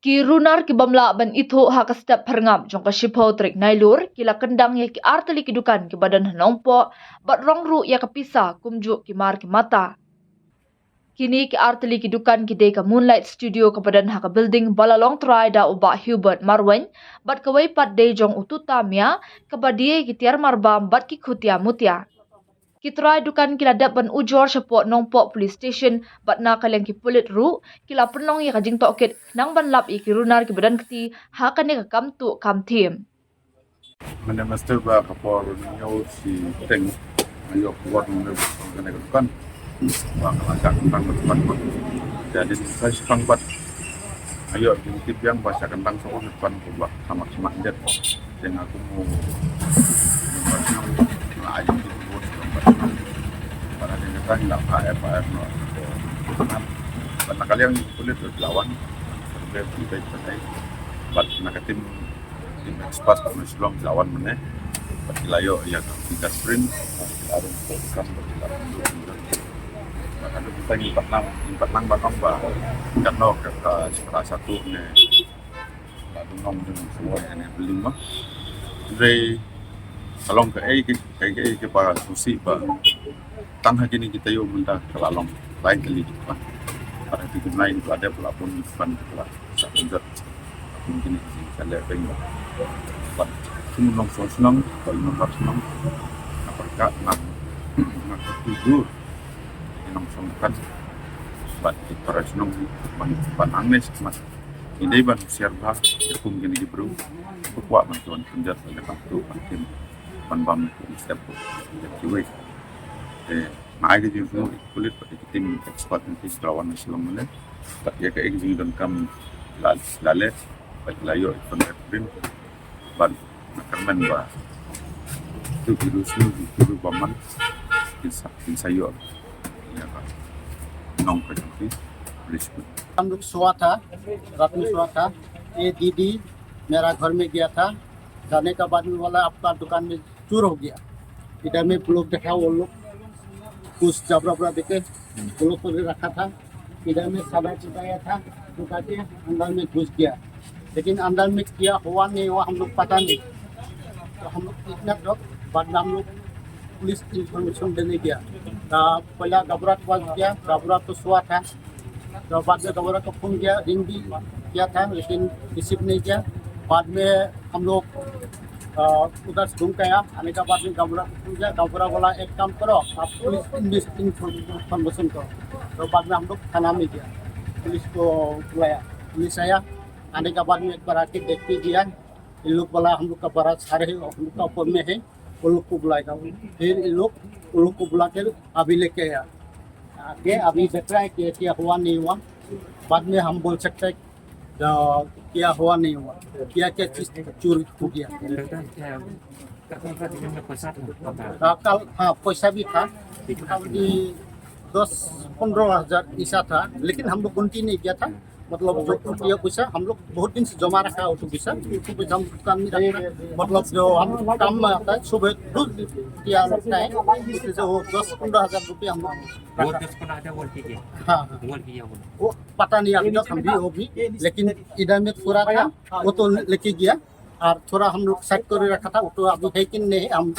Ki runar ki bamla ban itho ha ka step perngam jong ka shipho trik nailur kila kendang ya ki arteli ki dukan ki badan hanongpo bat rong ru ya ka pisa kumju ki mar ki mata. Kini ki arteli ki dukan ki deka Moonlight Studio ke badan ha ka building balalong try da uba Hubert Marwen bat kawai pat de jong ututa mia ke badie ki tiar marbam bat ki khutia mutia. Kitrai dukan kila dap ban ujor support nongpok police station bat na kaleng ki pulit ru kila penong ya kajing tokit nang ban lap iki runar ki badan keti ha kan ka kam tu kam tim. Mana master ba kapor nyo si Teng ayo kuat nyo kena kan bang langkah tentang depan jadi saya sepang bat ayo jintip yang bahasa kentang soal depan kubah sama semak jet dengan aku mau aja gitu buat pada kita nggak AF no karena kalian kulit lawan lebih baik baik bat nak tim expert sebelum lawan mana bagi layo yang kita sprint harus fokus makanya kita impat nang batang ba karena kata salah satu ni lalu nong dengan semua yang beli mah dari kalong ke ke para susi ba tang haji ni kita yo minta kelalong lain kali kita para tiga lain itu ada pelapon depan kita satu mungkin kita lihat tengok semua nong senang kalau nomor senang apakah nak tujuh nong songkan bat para senang panangnes mas ini ban siapa hukum gini bro kuat bantuan penjat lepas tu mungkin panbam step kiwe mai ke semua kulit pada tim expert nanti lawan Islam mana tak ya ke exing dan kam lale bagi layo pengerin ban nakamen ba tu virus tu baman insayor ya kan nong ke nanti risiko हम लोग सोआ था रात में सोआ था ये दीदी मेरा घर में गया था जाने का बाद में वाला आपका दुकान में चूर हो गया इधर में लोग देखा वो लोग कुछ जबरा देखे वो लोग को रखा था इधर में सादा चिताया था दुका के अंदर में घुस गया लेकिन अंदर में क्या हुआ नहीं हुआ हम लोग पता नहीं तो हम लोग इतना डर बाद में हम लोग पुलिस इंफॉर्मेशन देने गया पहला घबरा के पास गया घबरा तो सोआ था तो बाद में घबरा को फोन किया रिंग भी किया था लेकिन रिसीव नहीं किया बाद में हम लोग उधर से घूम के आया आने के बाद में घबरा बोला एक काम करो आप पुलिस इंफॉर्मेशन करो तो बाद में हम लोग थाना में गया पुलिस को बुलाया पुलिस आया आने के बाद में एक बार आके देख के गया इन लोग बोला हम लोग का बड़ा सारे हम लोग का ऊपर में है वो लोग को बुलाएगा फिर इन लोग को बुला के अभी लेके आया आगे अभी देख रहा है कि क्या हुआ नहीं हुआ बाद में हम बोल सकते हैं क्या हुआ नहीं हुआ क्या क्या चीज चोरी हो गया कल हाँ पैसा भी था 10-15 हजार ऐसा था लेकिन हम लोग गिनती नहीं किया था मतलब जो रुपया पैसा हम लोग बहुत दिन से जमा रखा है पैसा हम दुकान में रखा मतलब जो हम काम में आता है सुबह दूध किया लगता है इससे वो 10-15 हजार रुपया हम हाँ वो पता नहीं अभी तक हम भी वो भी लेकिन इधर में थोड़ा था वो तो लेके गया और थोड़ा हम लोग साइड कर रखा था वो तो अभी है कि नहीं हम